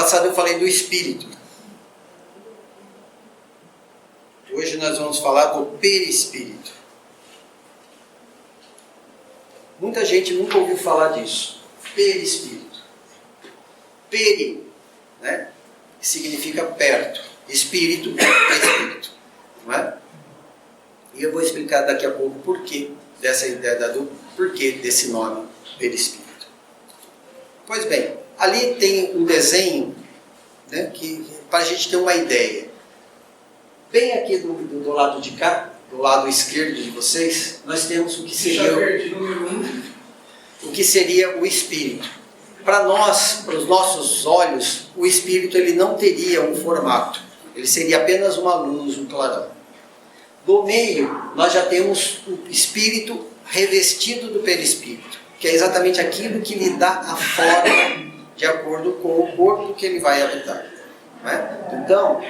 passado eu falei do espírito. Hoje nós vamos falar do perispírito. Muita gente nunca ouviu falar disso. Perispírito. Peri, né? Significa perto. Espírito é espírito. Não é? E eu vou explicar daqui a pouco o porquê dessa ideia do porquê desse nome perispírito. Pois bem, ali tem um desenho, né, para a gente ter uma ideia. Bem aqui do lado de cá, do lado esquerdo de vocês, nós temos o que seria o espírito. Para nós, para os nossos olhos, o espírito ele não teria um formato. Ele seria apenas uma luz, um clarão. Do meio, nós já temos o espírito revestido do perispírito, que é exatamente aquilo que lhe dá a forma de acordo com o corpo que ele vai habitar. Não é? Então,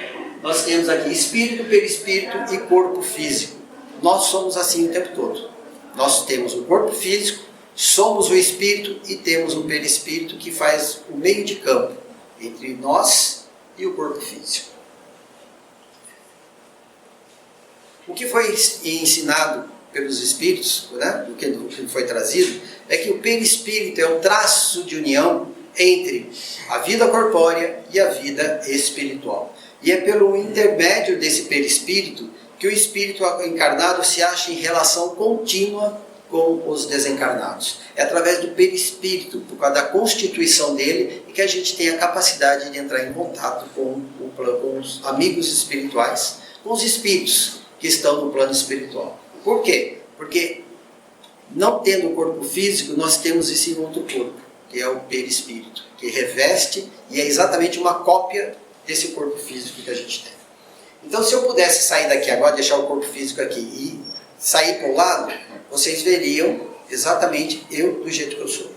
nós temos aqui espírito, perispírito e corpo físico. Nós somos assim o tempo todo. Nós temos o corpo físico, somos o espírito e temos o perispírito que faz o meio de campo entre nós e o corpo físico. O que foi ensinado pelos espíritos, né, do que foi trazido, é que o perispírito é o traço de união entre a vida corpórea e a vida espiritual. E é pelo intermédio desse perispírito que o espírito encarnado se acha em relação contínua com os desencarnados. É através do perispírito, por causa da constituição dele, que a gente tem a capacidade de entrar em contato com os amigos espirituais, com os espíritos que estão no plano espiritual. Por quê? Porque não tendo o corpo físico, nós temos esse outro corpo, que é o perispírito, que reveste e é exatamente uma cópia desse corpo físico que a gente tem. Então, se eu pudesse sair daqui agora, deixar o corpo físico aqui e sair para o lado, vocês veriam exatamente eu do jeito que eu sou.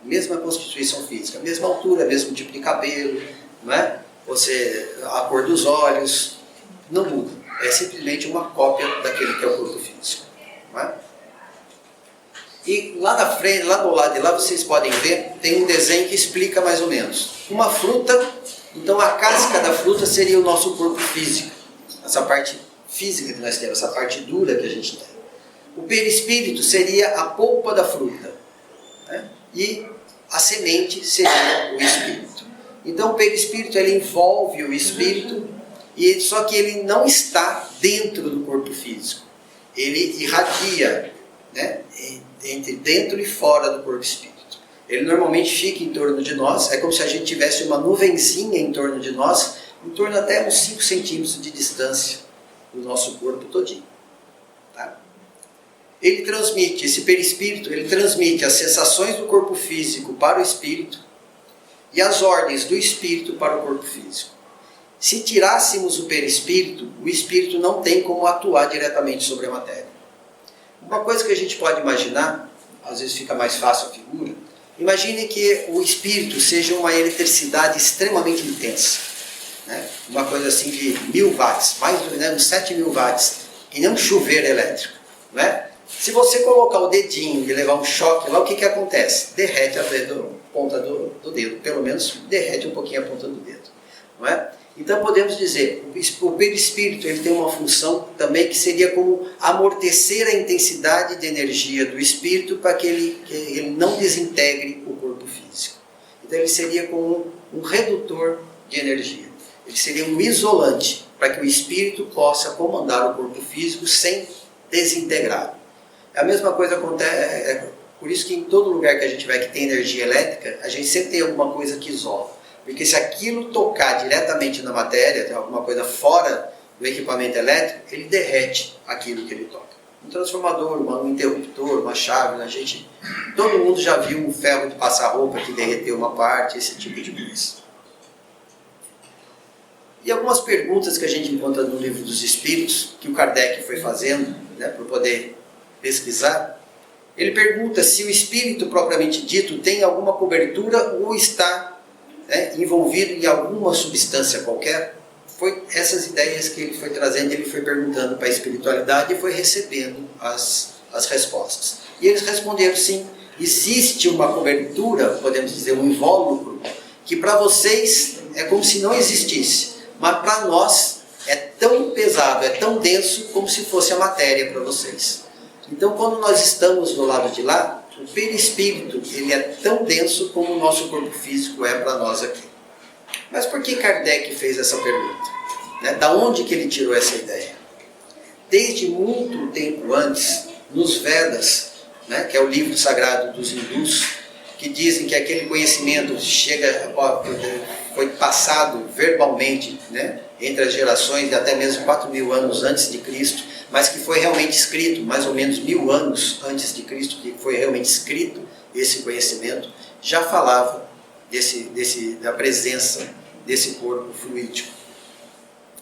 Mesma constituição física, mesma altura, mesmo tipo de cabelo, não é? A cor dos olhos, não muda. É simplesmente uma cópia daquele que é o corpo físico. Não é? E lá na frente, lá do lado de lá, vocês podem ver, tem um desenho que explica mais ou menos. Uma fruta, então a casca da fruta seria o nosso corpo físico. Essa parte física que nós temos, essa parte dura que a gente tem. O perispírito seria a polpa da fruta. Né? E a semente seria o espírito. Então o perispírito ele envolve o espírito, só que ele não está dentro do corpo físico. Ele irradia, né, entre dentro e fora do corpo espírito. Ele normalmente fica em torno de nós, é como se a gente tivesse uma nuvenzinha em torno de nós, em torno até uns 5 centímetros de distância do nosso corpo todinho. Tá? Ele transmite, esse perispírito, ele transmite as sensações do corpo físico para o espírito e as ordens do espírito para o corpo físico. Se tirássemos o perispírito, o espírito não tem como atuar diretamente sobre a matéria. Uma coisa que a gente pode imaginar, às vezes fica mais fácil a figura, imagine que o espírito seja uma eletricidade extremamente intensa. Né? Uma coisa assim de 1000 watts, mais ou menos 7000 watts, que nem um chuveiro elétrico. Né? Se você colocar o dedinho e levar um choque lá, o que acontece? Derrete a ponta do dedo, pelo menos derrete um pouquinho a ponta do dedo. Não é? Então podemos dizer, o perispírito ele tem uma função também que seria como amortecer a intensidade de energia do espírito para que ele não desintegre o corpo físico. Então ele seria como um redutor de energia. Ele seria um isolante para que o espírito possa comandar o corpo físico sem desintegrá-lo. A mesma coisa acontece, por isso que em todo lugar que a gente vai que tem energia elétrica, a gente sempre tem alguma coisa que isola. Porque se aquilo tocar diretamente na matéria, tem alguma coisa fora do equipamento elétrico, ele derrete aquilo que ele toca. Um transformador, um interruptor, uma chave, todo mundo já viu um ferro de passar roupa que derreteu uma parte, esse tipo de coisa. E algumas perguntas que a gente encontra no Livro dos Espíritos, que o Kardec foi fazendo, né, para poder pesquisar, ele pergunta se o espírito propriamente dito tem alguma cobertura ou está envolvido em alguma substância qualquer. Foi essas ideias que ele foi trazendo, ele foi perguntando para a espiritualidade e foi recebendo as respostas. E eles responderam sim, existe uma cobertura, podemos dizer um invólucro, que para vocês é como se não existisse, mas para nós é tão pesado, é tão denso como se fosse a matéria para vocês. Então, quando nós estamos do lado de lá, o perispírito ele é tão denso como o nosso corpo físico é para nós aqui. Mas por que Kardec fez essa pergunta? Da onde que ele tirou essa ideia? Desde muito tempo antes, nos Vedas, que é o livro sagrado dos hindus, que dizem que aquele conhecimento foi passado verbalmente, entre as gerações de até mesmo 4.000 anos antes de Cristo, mas que foi realmente escrito, mais ou menos 1.000 anos antes de Cristo, que foi realmente escrito esse conhecimento, já falava da presença desse corpo fluídico.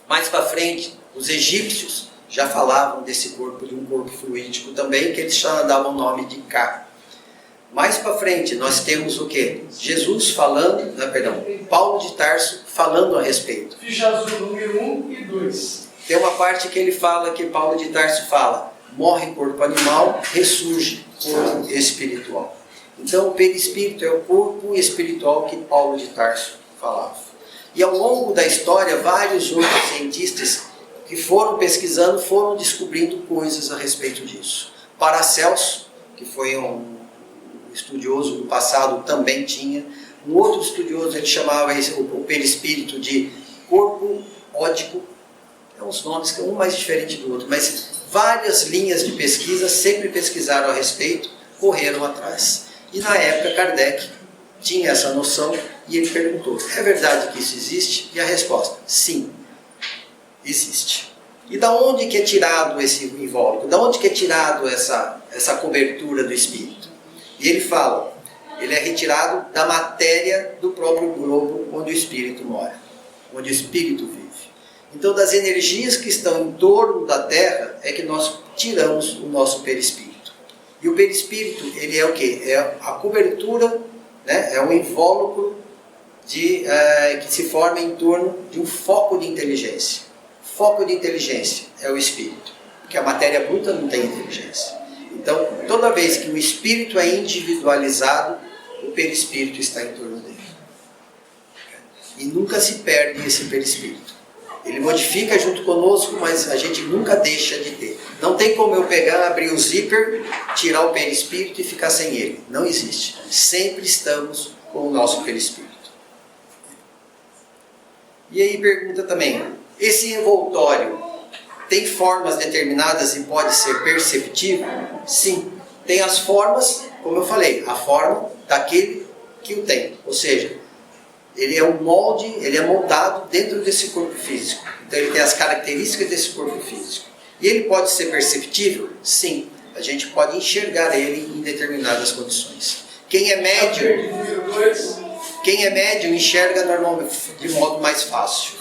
Mais para frente, os egípcios já falavam desse corpo, de um corpo fluídico também, que eles já davam o nome de Ka. Mais para frente, nós temos o quê? Jesus falando, Paulo de Tarso falando a respeito. Ficha azul número 1 e 2. Tem uma parte que ele fala, que Paulo de Tarso fala, morre corpo animal, ressurge corpo espiritual. Então o perispírito é o corpo espiritual que Paulo de Tarso falava. E ao longo da história, vários outros cientistas que foram pesquisando, foram descobrindo coisas a respeito disso. Paracelso, que foi um estudioso do passado, também tinha. Um outro estudioso, ele chamava o perispírito de corpo ódico. É uns nomes que um mais diferente do outro, mas várias linhas de pesquisa sempre pesquisaram a respeito, correram atrás. E na época Kardec tinha essa noção e ele perguntou, é verdade que isso existe? E a resposta, sim, existe. E da onde que é tirado esse invólucro? Da onde que é tirado essa cobertura do espírito? E ele fala, ele é retirado da matéria do próprio globo onde o espírito mora, onde o espírito vive. Então, das energias que estão em torno da Terra é que nós tiramos o nosso perispírito. E o perispírito, ele é o quê? É a cobertura, é um invólucro que se forma em torno de um foco de inteligência. Foco de inteligência é o espírito, porque a matéria bruta não tem inteligência. Então, toda vez que o espírito é individualizado, o perispírito está em torno dele. E nunca se perde esse perispírito. Ele modifica junto conosco, mas a gente nunca deixa de ter. Não tem como eu pegar, abrir o zíper, tirar o perispírito e ficar sem ele. Não existe. Sempre estamos com o nosso perispírito. E aí pergunta também, esse envoltório tem formas determinadas e pode ser perceptível? Sim. Tem as formas, como eu falei, a forma daquele que o tem. Ou seja, ele é um molde, ele é moldado dentro desse corpo físico. Então ele tem as características desse corpo físico. E ele pode ser perceptível? Sim. A gente pode enxergar ele em determinadas condições. Quem é médium enxerga normalmente de modo mais fácil.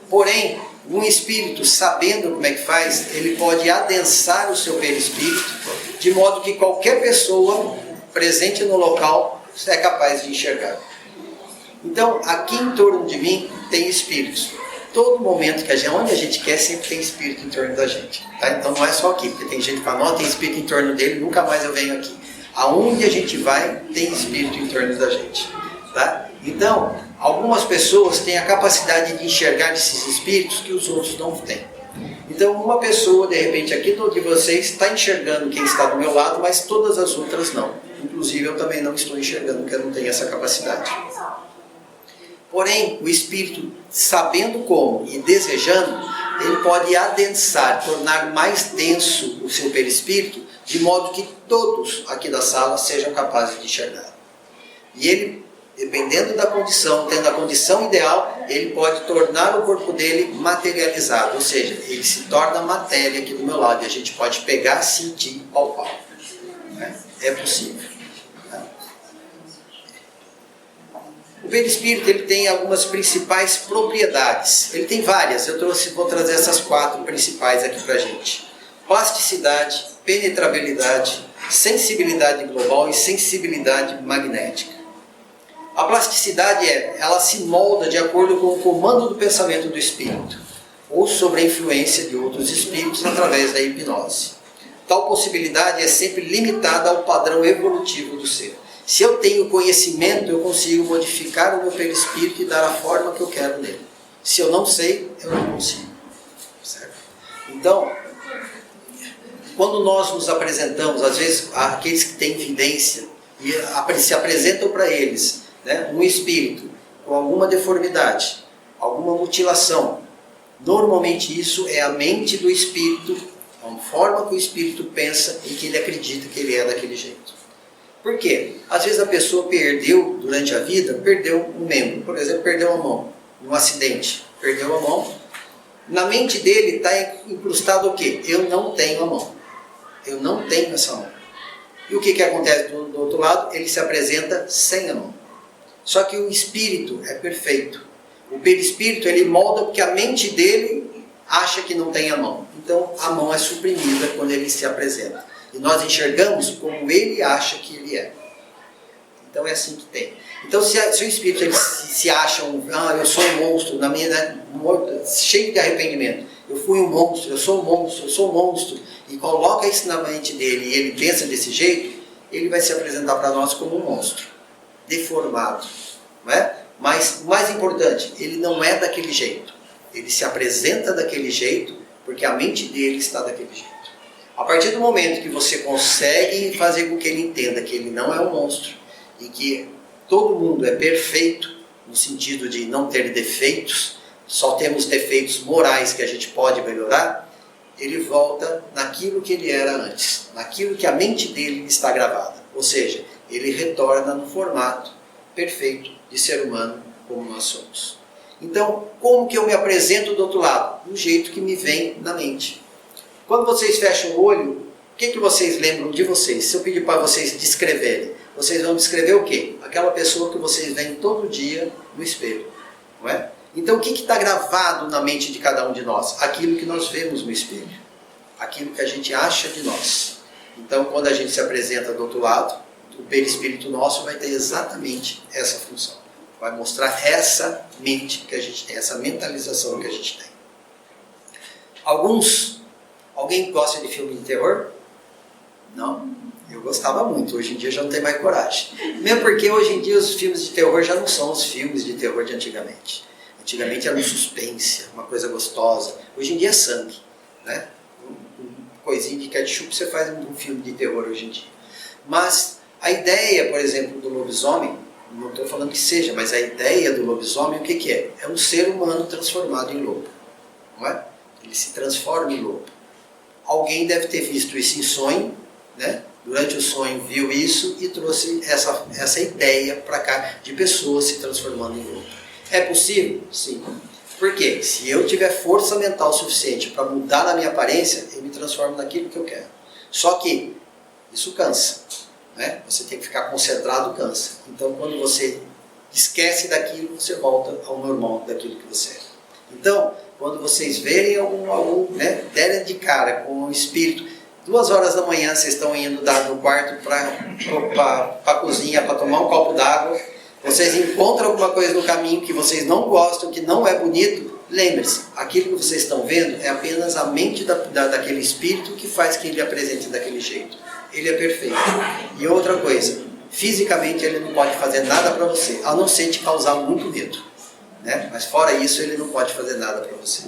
Porém, um espírito, sabendo como é que faz, ele pode adensar o seu perispírito, de modo que qualquer pessoa presente no local é capaz de enxergar. Então, aqui em torno de mim tem espíritos. Todo momento onde a gente quer, sempre tem espírito em torno da gente. Tá? Então não é só aqui, porque tem gente que fala, não, tem espírito em torno dele, nunca mais eu venho aqui. Aonde a gente vai, tem espírito em torno da gente. Tá? Então, algumas pessoas têm a capacidade de enxergar esses espíritos que os outros não têm. Então, uma pessoa, de repente, aqui de vocês, está enxergando quem está do meu lado, mas todas as outras não. Inclusive, eu também não estou enxergando, porque eu não tenho essa capacidade. Porém, o espírito, sabendo como e desejando, ele pode adensar, tornar mais denso o seu perispírito, de modo que todos aqui da sala sejam capazes de enxergar. E ele, dependendo da condição, tendo a condição ideal, ele pode tornar o corpo dele materializado, ou seja, ele se torna matéria aqui do meu lado, e a gente pode pegar, sentir, palpar. É possível. O perispírito ele tem algumas principais propriedades. Ele tem várias, vou trazer essas 4 principais aqui para a gente. Plasticidade, penetrabilidade, sensibilidade global e sensibilidade magnética. A plasticidade ela se molda de acordo com o comando do pensamento do espírito, ou sobre a influência de outros espíritos através da hipnose. Tal possibilidade é sempre limitada ao padrão evolutivo do ser. Se eu tenho conhecimento, eu consigo modificar o meu perispírito e dar a forma que eu quero nele. Se eu não sei, eu não consigo. Certo? Então, quando nós nos apresentamos, às vezes, aqueles que têm vidência, e se apresentam para eles, né, um espírito com alguma deformidade, alguma mutilação, normalmente isso é a mente do espírito, a forma que o espírito pensa e que ele acredita que ele é daquele jeito. Por quê? Às vezes a pessoa perdeu, durante a vida, perdeu um membro, por exemplo, perdeu a mão, num acidente, perdeu a mão. Na mente dele está incrustado o quê? Eu não tenho a mão. Eu não tenho essa mão. E o que acontece do outro lado? Ele se apresenta sem a mão. Só que o espírito é perfeito. O perispírito ele molda porque a mente dele acha que não tem a mão. Então a mão é suprimida quando ele se apresenta. E nós enxergamos como ele acha que ele é. Então é assim que tem. Então se o espírito ele se acha eu sou um monstro, na minha, né, cheio de arrependimento. Eu fui um monstro, eu sou um monstro, eu sou um monstro. E coloca isso na mente dele e ele pensa desse jeito, ele vai se apresentar para nós como um monstro, deformado. Não é? Mas o mais importante, ele não é daquele jeito. Ele se apresenta daquele jeito porque a mente dele está daquele jeito. A partir do momento que você consegue fazer com que ele entenda que ele não é um monstro e que todo mundo é perfeito, no sentido de não ter defeitos, só temos defeitos morais que a gente pode melhorar, ele volta naquilo que ele era antes, naquilo que a mente dele está gravada. Ou seja, ele retorna no formato perfeito de ser humano como nós somos. Então, como que eu me apresento do outro lado? Do jeito que me vem na mente. Quando vocês fecham o olho, o que vocês lembram de vocês? Se eu pedir para vocês descreverem, vocês vão descrever o quê? Aquela pessoa que vocês veem todo dia no espelho. Não é? Então o que está gravado na mente de cada um de nós? Aquilo que nós vemos no espelho. Aquilo que a gente acha de nós. Então quando a gente se apresenta do outro lado, o perispírito nosso vai ter exatamente essa função. Vai mostrar essa mente que a gente tem, essa mentalização que a gente tem. Alguém gosta de filme de terror? Não? Eu gostava muito, hoje em dia já não tenho mais coragem. Mesmo porque hoje em dia os filmes de terror já não são os filmes de terror de antigamente. Antigamente era um suspense, uma coisa gostosa. Hoje em dia é sangue, né? Coisinha de ketchup você faz um filme de terror hoje em dia. Mas a ideia, por exemplo, do lobisomem, não estou falando que seja, mas a ideia do lobisomem, o que é? É um ser humano transformado em lobo. Não é? Ele se transforma em lobo. Alguém deve ter visto isso em sonho, né? Durante o sonho viu isso e trouxe essa ideia para cá de pessoas se transformando em lobo. É possível? Sim. Por quê? Se eu tiver força mental suficiente para mudar a minha aparência, eu me transformo naquilo que eu quero. Só que isso cansa. Né? Você tem que ficar concentrado, cansa. Então quando você esquece daquilo, você volta ao normal daquilo que você é. Então, quando vocês verem algum né, derem de cara com o espírito, 2 horas da manhã vocês estão indo do quarto para a cozinha para tomar um copo d'água, vocês encontram alguma coisa no caminho que vocês não gostam, que não é bonito, lembre-se, aquilo que vocês estão vendo é apenas a mente daquele espírito que faz que ele apresente daquele jeito. Ele é perfeito. E outra coisa, fisicamente ele não pode fazer nada para você, a não ser te causar muito medo. Né? Mas fora isso, ele não pode fazer nada para você.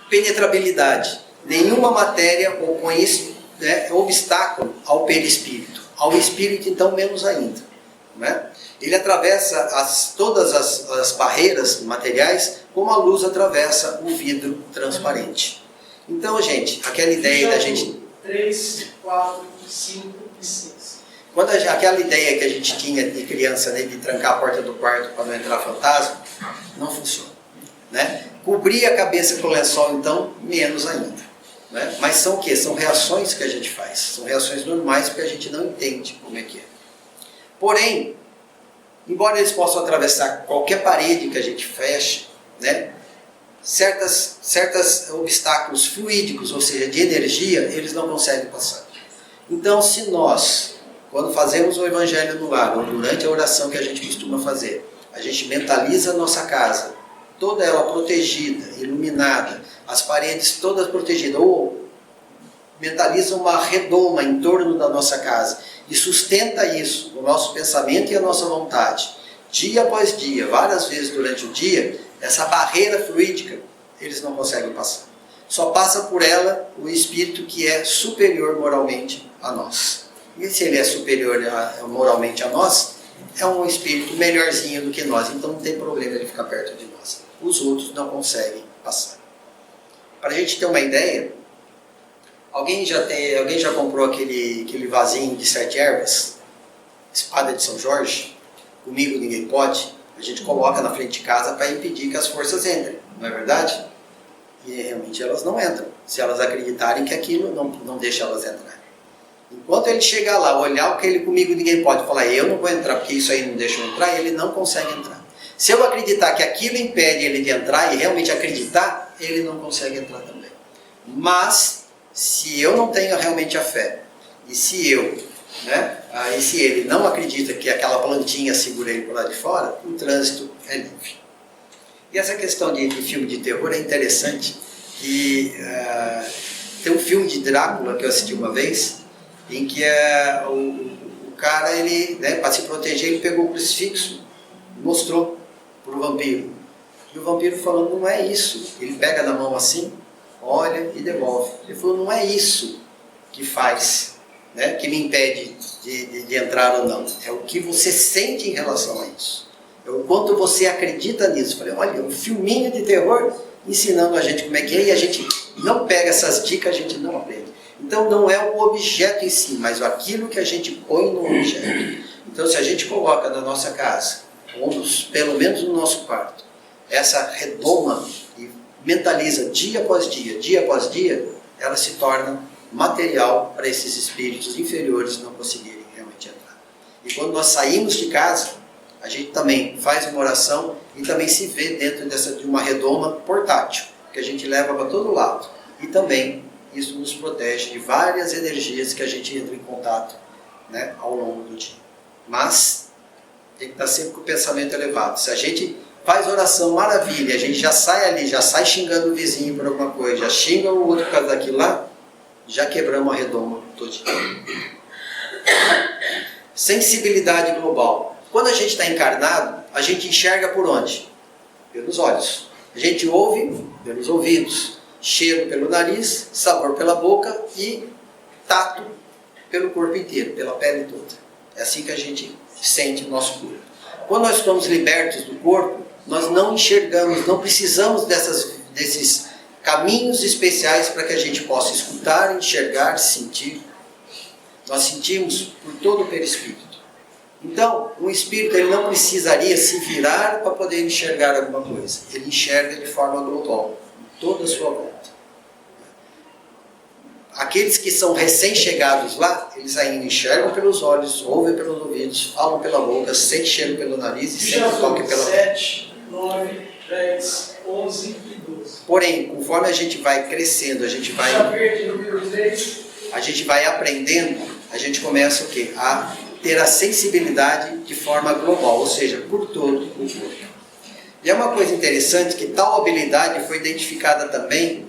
Penetrabilidade. Nenhuma matéria opõe obstáculo ao perispírito. Ao espírito, então, menos ainda. Né? Ele atravessa todas as barreiras materiais como a luz atravessa o vidro transparente. Então, gente, aquela ideia da gente... 3, 4, 5 e 6. Aquela ideia que a gente tinha de criança, né, de trancar a porta do quarto para não entrar fantasma, não funciona. Né? Cobrir a cabeça com lençol, então, menos ainda. Né? Mas são o quê? São reações que a gente faz. São reações normais porque a gente não entende como é que é. Porém, embora eles possam atravessar qualquer parede que a gente feche, né, certos obstáculos fluídicos, ou seja, de energia, eles não conseguem passar. Então, se nós, quando fazemos o Evangelho no lar, ou durante a oração que a gente costuma fazer, a gente mentaliza a nossa casa, toda ela protegida, iluminada, as paredes todas protegidas, ou mentaliza uma redoma em torno da nossa casa e sustenta isso, o nosso pensamento e a nossa vontade, dia após dia, várias vezes durante o dia, essa barreira fluídica, eles não conseguem passar. Só passa por ela o espírito que é superior moralmente a nós. E se ele é superior moralmente a nós, é um espírito melhorzinho do que nós, então não tem problema ele ficar perto de nós. Os outros não conseguem passar. Para a gente ter uma ideia, alguém já comprou aquele vasinho de 7 ervas? Espada de São Jorge? Comigo ninguém pode? A gente coloca na frente de casa para impedir que as forças entrem, não é verdade? E realmente elas não entram, se elas acreditarem que aquilo não deixa elas entrar. Enquanto ele chegar lá, olhar o que ele comigo ninguém pode, falar eu não vou entrar porque isso aí não deixa eu entrar, ele não consegue entrar. Se eu acreditar que aquilo impede ele de entrar e realmente acreditar, ele não consegue entrar também. Mas, se eu não tenho realmente a fé, e se ele não acredita que aquela plantinha segura ele por lá de fora, o trânsito é livre. E essa questão de filme de terror é interessante, que tem um filme de Drácula que eu assisti uma vez, em que o cara, para se proteger, ele pegou o crucifixo e mostrou para o vampiro. E o vampiro falou, não é isso. Ele pega na mão assim, olha e devolve. Ele falou, não é isso que faz, que me impede de entrar ou não. É o que você sente em relação a isso. É o quanto você acredita nisso. Eu falei, olha, um filminho de terror ensinando a gente como é que é, e a gente não pega essas dicas, a gente não aprende. Então não é o objeto em si, mas aquilo que a gente põe no objeto. Então se a gente coloca na nossa casa, ou pelo menos no nosso quarto, essa redoma e mentaliza dia após dia, ela se torna material para esses espíritos inferiores não conseguirem realmente entrar. E quando nós saímos de casa, a gente também faz uma oração e também se vê dentro de uma redoma portátil, que a gente leva para todo lado. E também isso nos protege de várias energias que a gente entra em contato ao longo do dia. Mas tem que estar sempre com o pensamento elevado. Se a gente faz oração, maravilha, a gente já sai ali, já sai xingando o vizinho por alguma coisa, já xinga o outro por causa daquilo lá, já quebramos a redoma todinha. Sensibilidade global. Quando a gente está encarnado, a gente enxerga por onde? Pelos olhos. A gente ouve pelos ouvidos, cheiro pelo nariz, sabor pela boca e tato pelo corpo inteiro, pela pele toda. É assim que a gente sente o nosso corpo. Quando nós estamos libertos do corpo, nós não enxergamos, não precisamos desses caminhos especiais para que a gente possa escutar, enxergar, sentir. Nós sentimos por todo o perispírito. Então, um espírito ele não precisaria se virar para poder enxergar alguma coisa. Ele enxerga de forma global, em toda a sua volta. Aqueles que são recém-chegados lá, eles ainda enxergam pelos olhos, ouvem pelos ouvidos, falam pela boca, sentem cheiro pelo nariz e sentem toque pela boca. 7, 9, 10, 11 e 12. Porém, conforme a gente vai crescendo, a gente vai aprendendo, a gente começa o quê? A ter a sensibilidade de forma global, ou seja, por todo o corpo. E é uma coisa interessante que tal habilidade foi identificada também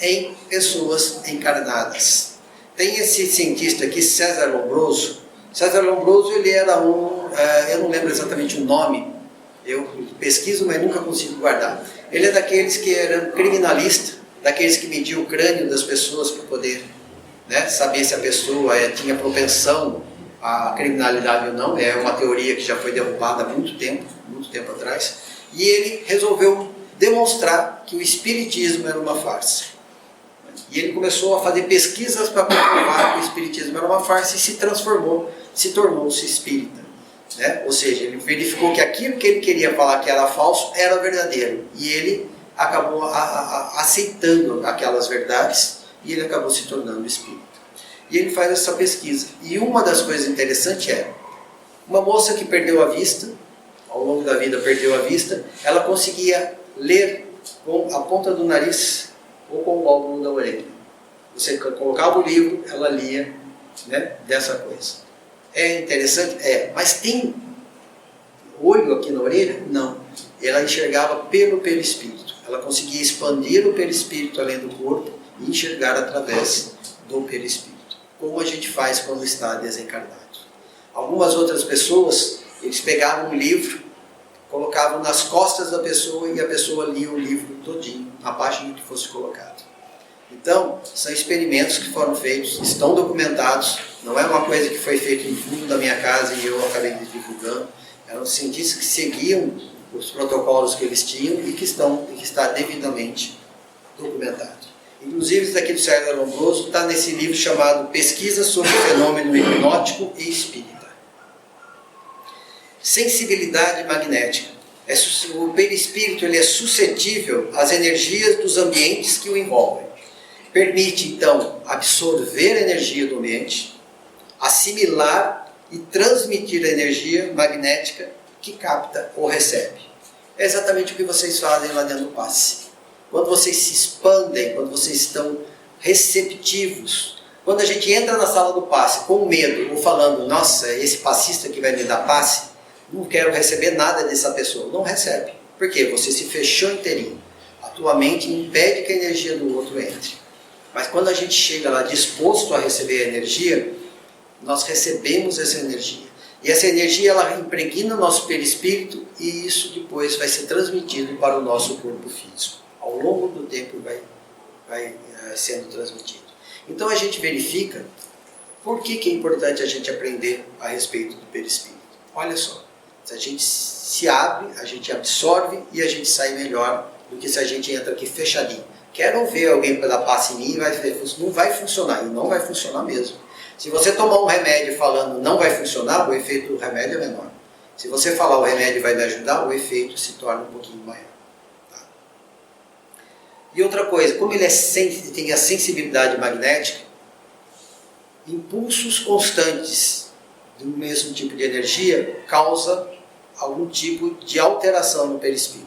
em pessoas encarnadas. Tem esse cientista aqui, César Lombroso. César Lombroso, ele era eu não lembro exatamente o nome, eu pesquiso, mas nunca consigo guardar. Ele é daqueles que era criminalista, daqueles que mediam o crânio das pessoas para poder saber se a pessoa tinha propensão à criminalidade ou não. É uma teoria que já foi derrubada há muito tempo atrás. E ele resolveu demonstrar que o espiritismo era uma farsa. E ele começou a fazer pesquisas para comprovar que o espiritismo era uma farsa e se tornou-se espírita. Ou seja, ele verificou que aquilo que ele queria falar que era falso era verdadeiro. E ele acabou aceitando aquelas verdades e ele acabou se tornando espírita. E ele faz essa pesquisa. E uma das coisas interessantes é, uma moça que perdeu a vista, ao longo da vida perdeu a vista, ela conseguia ler com a ponta do nariz ou com o lóbulo da orelha. Você colocava o livro, ela lia dessa coisa. É interessante? É. Mas tem olho aqui na orelha? Não. Ela enxergava pelo perispírito. Ela conseguia expandir o perispírito além do corpo e enxergar através do perispírito, como a gente faz quando está desencarnado. Algumas outras pessoas, eles pegavam um livro, colocavam nas costas da pessoa e a pessoa lia o livro todinho, na página que fosse colocado. Então, são experimentos que foram feitos, estão documentados, não é uma coisa que foi feita no fundo da minha casa e eu acabei divulgando. Eram cientistas que seguiam os protocolos que eles tinham e que está devidamente documentado. Inclusive, isso daqui do Sérgio Lombroso está nesse livro chamado Pesquisa sobre o Fenômeno Hipnótico e Espírita. Sensibilidade magnética. O perispírito ele é suscetível às energias dos ambientes que o envolvem. Permite, então, absorver a energia do ambiente, assimilar e transmitir a energia magnética que capta ou recebe. É exatamente o que vocês fazem lá dentro do passe. Quando vocês se expandem, quando vocês estão receptivos, quando a gente entra na sala do passe com medo ou falando, nossa, esse passista que vai me dar passe, não quero receber nada dessa pessoa. Não recebe. Por quê? Você se fechou inteirinho. A tua mente impede que a energia do outro entre. Mas quando a gente chega lá disposto a receber a energia, nós recebemos essa energia. E essa energia ela impregna o nosso perispírito e isso depois vai ser transmitido para o nosso corpo físico. Ao longo do tempo vai sendo transmitido. Então a gente verifica por que é importante a gente aprender a respeito do perispírito. Olha só. Se a gente se abre, a gente absorve e a gente sai melhor do que se a gente entra aqui fechadinho. Quero ver alguém para dar passe em mim e vai ver, não vai funcionar, e não vai funcionar mesmo. Se você tomar um remédio falando não vai funcionar, o efeito do remédio é menor. Se você falar o remédio vai me ajudar, o efeito se torna um pouquinho maior. Tá? E outra coisa, como ele tem a sensibilidade magnética, impulsos constantes do mesmo tipo de energia causa algum tipo de alteração no perispírito.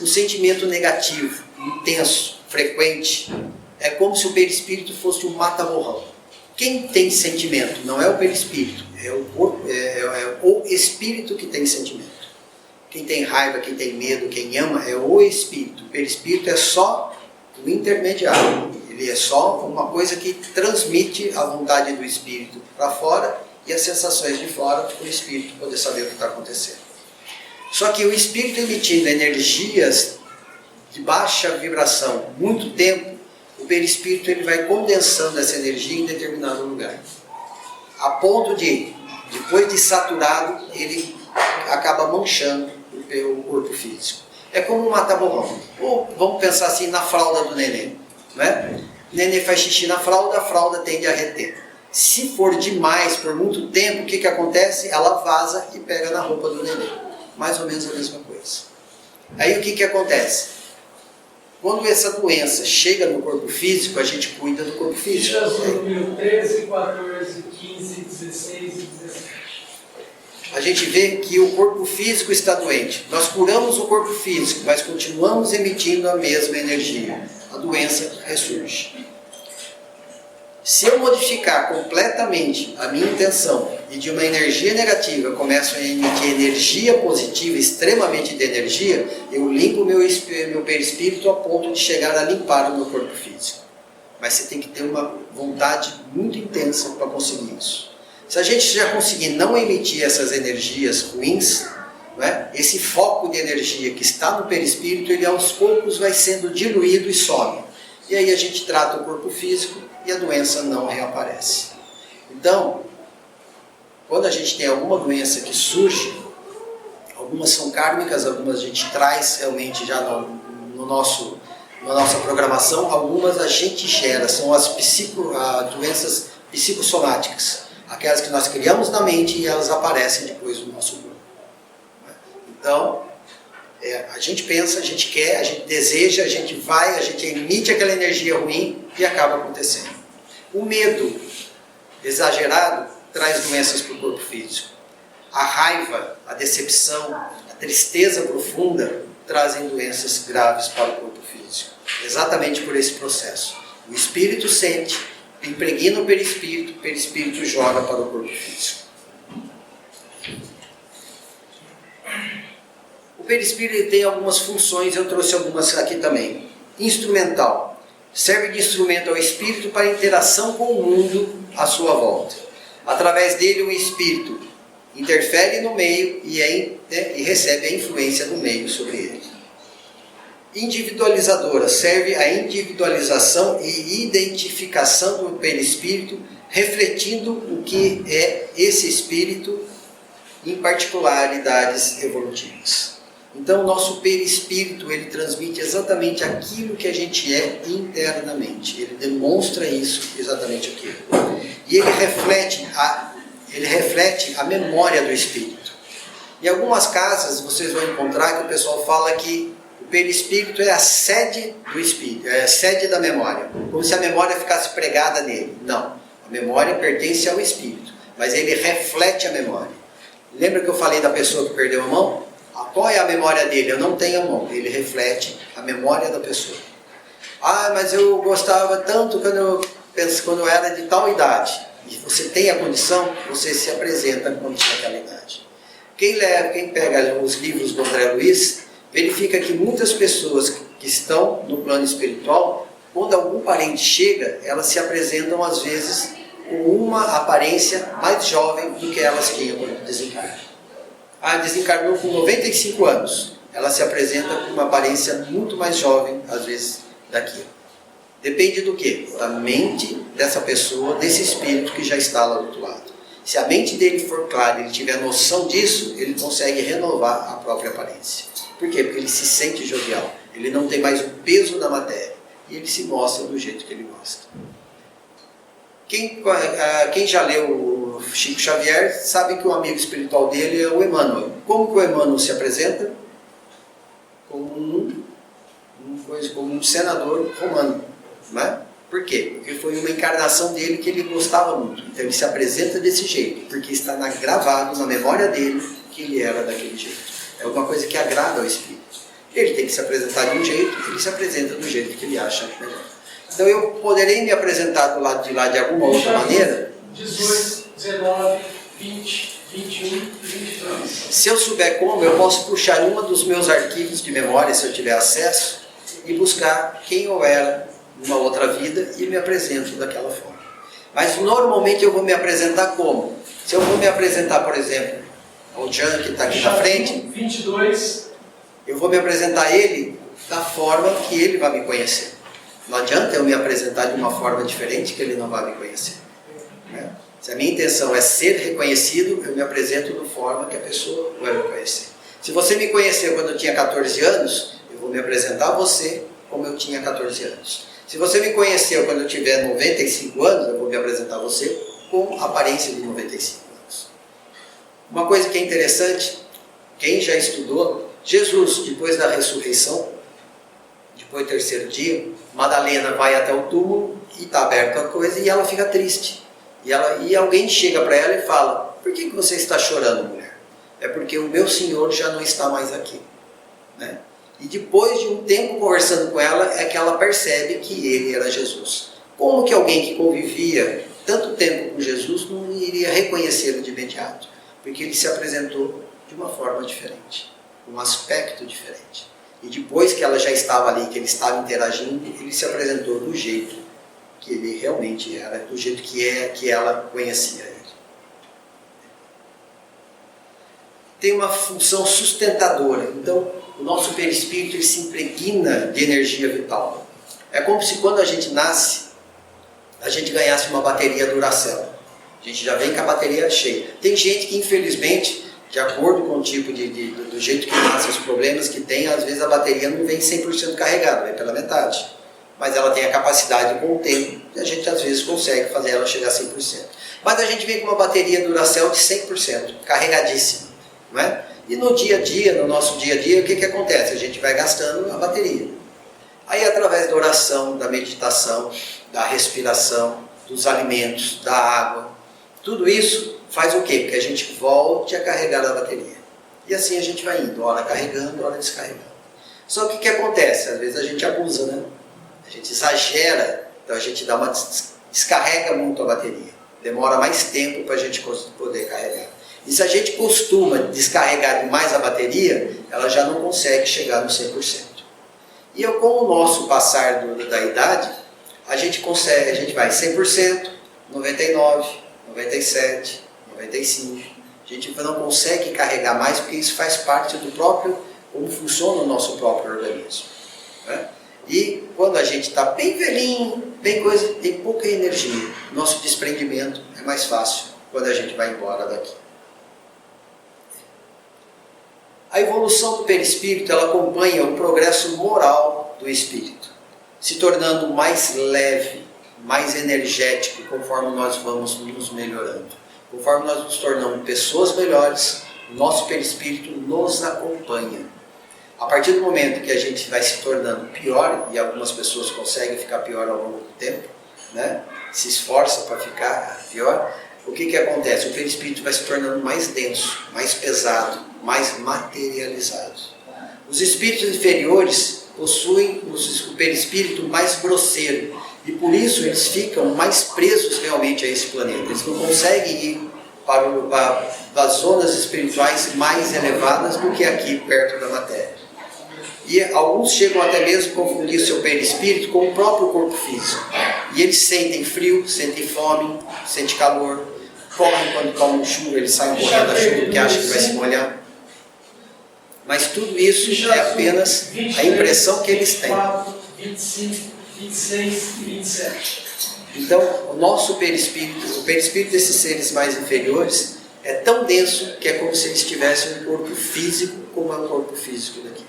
Um sentimento negativo, intenso, frequente, é como se o perispírito fosse um mata-borrão. Quem tem sentimento não é o perispírito, é o espírito que tem sentimento. Quem tem raiva, quem tem medo, quem ama é o espírito. O perispírito é só o intermediário. Ele é só uma coisa que transmite a vontade do espírito para fora e as sensações de fora para o espírito poder saber o que está acontecendo. Só que o espírito emitindo energias de baixa vibração, muito tempo, o perispírito ele vai condensando essa energia em determinado lugar. A ponto de, depois de saturado, ele acaba manchando o corpo físico. É como um mata-borrão. Ou vamos pensar assim na fralda do neném. Né? O neném faz xixi na fralda, a fralda tende a reter. Se for demais, por muito tempo, o que acontece? Ela vaza e pega na roupa do neném. Mais ou menos a mesma coisa. Aí o que acontece? Quando essa doença chega no corpo físico, a gente cuida do corpo físico. número 13, 14, 15, 16 e 17. A gente vê que o corpo físico está doente. Nós curamos o corpo físico, mas continuamos emitindo a mesma energia. A doença ressurge. Se eu modificar completamente a minha intenção e de uma energia negativa eu começo a emitir energia positiva, extremamente de energia, eu limpo meu perispírito a ponto de chegar a limpar o meu corpo físico. Mas você tem que ter uma vontade muito intensa para conseguir isso. Se a gente já conseguir não emitir essas energias ruins, né, esse foco de energia que está no perispírito, ele aos poucos vai sendo diluído e some. E aí a gente trata o corpo físico e a doença não reaparece. Então, quando a gente tem alguma doença que surge, algumas são kármicas, algumas a gente traz realmente já na nossa programação, algumas a gente gera, são as doenças psicossomáticas, aquelas que nós criamos na mente e elas aparecem depois no nosso corpo. Então, a gente pensa, a gente quer, a gente deseja, a gente vai, a gente emite aquela energia ruim e acaba acontecendo. O medo exagerado traz doenças para o corpo físico. A raiva, a decepção, a tristeza profunda trazem doenças graves para o corpo físico. Exatamente por esse processo. O espírito sente, impregna o perispírito joga para o corpo físico. O perispírito tem algumas funções, eu trouxe algumas aqui também. Instrumental. serve de instrumento ao espírito para interação com o mundo à sua volta. Através dele, o espírito interfere no meio e recebe a influência do meio sobre ele. Individualizadora, serve à individualização e identificação do perispírito, refletindo o que é esse espírito em particularidades evolutivas. Então, o nosso perispírito, ele transmite exatamente aquilo que a gente é internamente. Ele demonstra isso, exatamente aquilo. E ele reflete a memória do espírito. Em algumas casas, vocês vão encontrar que o pessoal fala que o perispírito é a sede do espírito, é a sede da memória. Como se a memória ficasse pregada nele. Não. A memória pertence ao espírito, mas ele reflete a memória. Lembra que eu falei da pessoa que perdeu a mão? Qual é a memória dele? Eu não tenho a mão. Ele reflete a memória da pessoa. Mas eu gostava tanto quando eu era de tal idade. E você tem a condição, você se apresenta quando tinha aquela idade. Quem pega os livros do André Luiz, verifica que muitas pessoas que estão no plano espiritual, quando algum parente chega, elas se apresentam às vezes com uma aparência mais jovem do que elas tinham quando desencarnam. Desencarnou com 95 anos. Ela se apresenta com uma aparência muito mais jovem, às vezes, daquilo. Depende do quê? Da mente dessa pessoa, desse espírito que já está lá do outro lado. Se a mente dele for clara, ele tiver noção disso, ele consegue renovar a própria aparência. Por quê? Porque ele se sente jovial. Ele não tem mais o peso da matéria. E ele se mostra do jeito que ele gosta. Quem já leu o Chico Xavier sabe que o amigo espiritual dele é o Emmanuel. Como que o Emmanuel se apresenta? Como um senador romano. Não é? Por quê? Porque foi uma encarnação dele que ele gostava muito. Então ele se apresenta desse jeito, porque está gravado na memória dele que ele era daquele jeito. É uma coisa que agrada ao espírito. Ele tem que se apresentar de um jeito, ele se apresenta do jeito que ele acha melhor. Então eu poderei me apresentar do lado de lá de alguma outra maneira. 18, 19, 20, 21, 23. Se eu souber como, eu posso puxar uma dos meus arquivos de memória, se eu tiver acesso, e buscar quem eu era numa outra vida e me apresento daquela forma. Mas normalmente eu vou me apresentar como? Se eu vou me apresentar, por exemplo, ao Jean que está aqui na frente, 22. Eu vou me apresentar a ele da forma que ele vai me conhecer. Não adianta eu me apresentar de uma forma diferente que ele não vai me conhecer. Né? Se a minha intenção é ser reconhecido, eu me apresento da forma que a pessoa vai me conhecer. Se você me conheceu quando eu tinha 14 anos, eu vou me apresentar a você como eu tinha 14 anos. Se você me conheceu quando eu tiver 95 anos, eu vou me apresentar a você com a aparência de 95 anos. Uma coisa que é interessante, quem já estudou, Jesus, depois da ressurreição, depois do terceiro dia, Madalena vai até o túmulo e está aberta a coisa e ela fica triste. E alguém chega para ela e fala: por que você está chorando, mulher? É porque o meu Senhor já não está mais aqui. Né? E depois de um tempo conversando com ela, é que ela percebe que ele era Jesus. Como que alguém que convivia tanto tempo com Jesus não iria reconhecê-lo de imediato? Porque ele se apresentou de uma forma diferente, um aspecto diferente. E depois que ela já estava ali, que ele estava interagindo, ele se apresentou do jeito que ele realmente era, do jeito que ela conhecia ele. Tem uma função sustentadora. Então, o nosso perispírito ele se impregna de energia vital. É como se quando a gente nasce, a gente ganhasse uma bateria Duracell. A gente já vem com a bateria cheia. Tem gente que, infelizmente, de acordo com o tipo do jeito que nascem os problemas que tem, às vezes a bateria não vem 100% carregada, vem pela metade. Mas ela tem a capacidade com o tempo, e a gente às vezes consegue fazer ela chegar a 100%. Mas a gente vem com uma bateria Duracell de 100%, carregadíssima. Não é? E no dia a dia, no nosso dia a dia, o que acontece? A gente vai gastando a bateria. Aí através da oração, da meditação, da respiração, dos alimentos, da água, tudo isso faz o quê? Que a gente volte a carregar a bateria. E assim a gente vai indo, hora carregando, hora descarregando. Só que o que acontece? Às vezes a gente abusa, né? A gente exagera, então a gente descarrega muito a bateria. Demora mais tempo para a gente poder carregar. E se a gente costuma descarregar demais a bateria, ela já não consegue chegar no 100%. E com o nosso passar da idade, a gente consegue, a gente vai 100%, 99%, 97%, 95%. A gente não consegue carregar mais porque isso faz parte do próprio, como funciona o nosso próprio organismo. Né? E quando a gente está bem velhinho, bem coisa, tem pouca energia. Nosso desprendimento é mais fácil quando a gente vai embora daqui. A evolução do perispírito ela acompanha o progresso moral do espírito, se tornando mais leve, mais energético conforme nós vamos nos melhorando. Conforme nós nos tornamos pessoas melhores, o nosso perispírito nos acompanha. A partir do momento que a gente vai se tornando pior, e algumas pessoas conseguem ficar pior ao longo do tempo, né? Se esforça para ficar pior, o que acontece? O perispírito vai se tornando mais denso, mais pesado, mais materializado. Os espíritos inferiores possuem o perispírito mais grosseiro, e por isso eles ficam mais presos realmente a esse planeta. Eles não conseguem ir para as zonas espirituais mais elevadas do que aqui perto da matéria. E alguns chegam até mesmo a confundir seu perispírito com o próprio corpo físico. E eles sentem frio, sentem fome, sentem calor, correm quando tomam chuva, eles saem correndo da chuva porque acham que vai se molhar. Mas tudo isso é apenas a impressão que eles têm. 25, 26 e 27. Então, o nosso perispírito, o perispírito desses seres mais inferiores, é tão denso que é como se eles tivessem um corpo físico, como é o corpo físico daqui.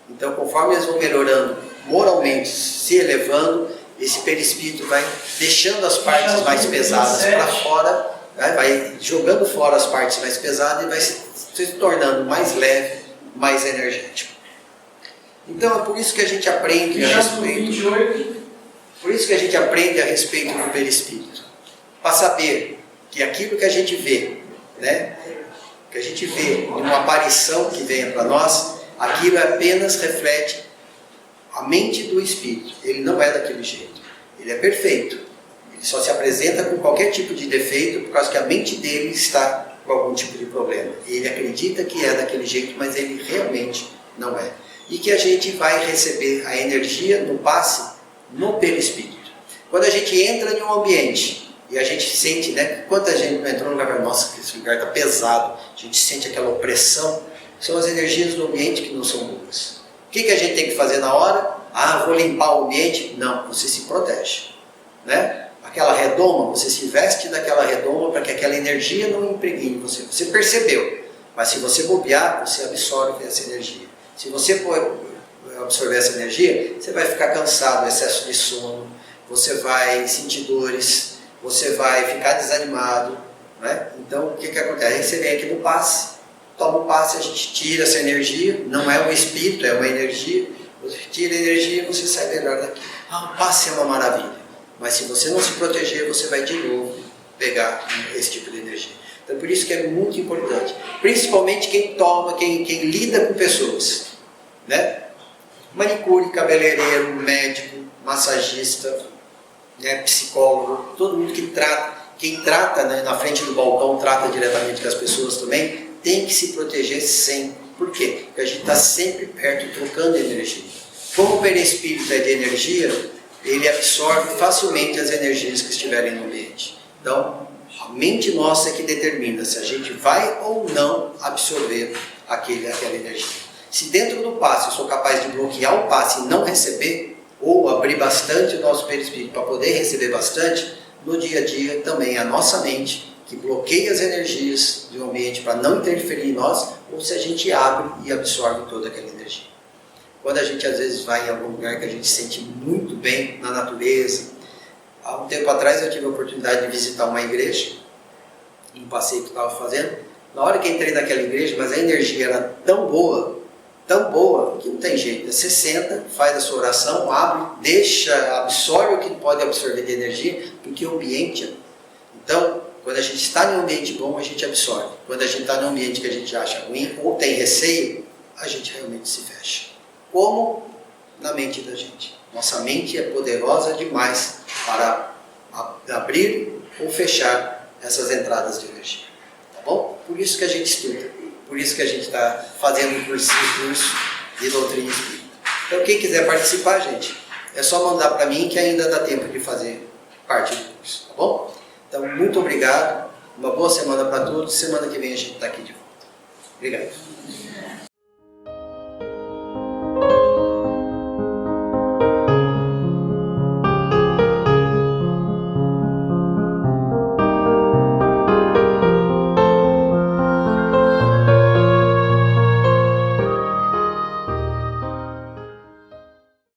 Então, conforme eles vão melhorando moralmente, se elevando, esse perispírito vai deixando as partes mais pesadas para fora, vai jogando fora as partes mais pesadas e vai se tornando mais leve, mais energético. Então, é por isso que a gente aprende a respeito. Por isso que a gente aprende a respeito do perispírito. Para saber que aquilo que a gente vê, né, que a gente vê uma aparição que venha para nós, aquilo apenas reflete a mente do espírito. Ele não é daquele jeito. Ele é perfeito. Ele só se apresenta com qualquer tipo de defeito por causa que a mente dele está com algum tipo de problema. Ele acredita que é daquele jeito, mas ele realmente não é. E que a gente vai receber a energia no passe no perispírito. Quando a gente entra em um ambiente e a gente sente, né, quando a gente entrou no lugar, nossa, esse lugar está pesado, a gente sente aquela opressão, são as energias do ambiente que não são boas. O que a gente tem que fazer na hora? Ah, vou limpar o ambiente? Não, você se protege. Né? Aquela redoma, você se veste daquela redoma para que aquela energia não impregne você. Você percebeu, mas se você bobear, você absorve essa energia. Se você for absorver essa energia, você vai ficar cansado, excesso de sono, você vai sentir dores, você vai ficar desanimado. Né? Então, o que acontece? Aí você vem aqui no passe, toma o passe, a gente tira essa energia, não é um espírito, é uma energia, você tira a energia e você sai melhor daqui. Ah, o passe é uma maravilha, mas se você não se proteger, você vai de novo pegar esse tipo de energia. Então, por isso que é muito importante, principalmente quem toma, quem lida com pessoas, né? Manicure, cabeleireiro, médico, massagista, né, psicólogo, todo mundo que trata, quem trata, né, na frente do balcão, trata diretamente com as pessoas também, tem que se proteger sempre. Por quê? Porque a gente está sempre perto, trocando energia. Como o perispírito é de energia, ele absorve facilmente as energias que estiverem no ambiente. Então, a mente nossa é que determina se a gente vai ou não absorver aquela energia. Se dentro do passe eu sou capaz de bloquear o passe e não receber, ou abrir bastante o nosso perispírito para poder receber bastante, no dia a dia também a nossa mente que bloqueia as energias do ambiente para não interferir em nós, ou se a gente abre e absorve toda aquela energia. Quando a gente às vezes vai em algum lugar que a gente se sente muito bem na natureza. Há um tempo atrás eu tive a oportunidade de visitar uma igreja, um passeio que eu estava fazendo. Na hora que entrei naquela igreja, mas a energia era tão boa, que não tem jeito. Você senta, faz a sua oração, abre, deixa, absorve o que pode absorver de energia, porque o ambiente... Então, quando a gente está em um ambiente bom, a gente absorve. Quando a gente está em um ambiente que a gente acha ruim ou tem receio, a gente realmente se fecha. Como na mente da gente. Nossa mente é poderosa demais para abrir ou fechar essas entradas de energia. Tá bom? Por isso que a gente estuda. Por isso que a gente está fazendo o curso de doutrina espírita. Então, quem quiser participar, gente, é só mandar para mim que ainda dá tempo de fazer parte do curso, tá bom? Então, muito obrigado, uma boa semana para todos, semana que vem a gente está aqui de volta. Obrigado.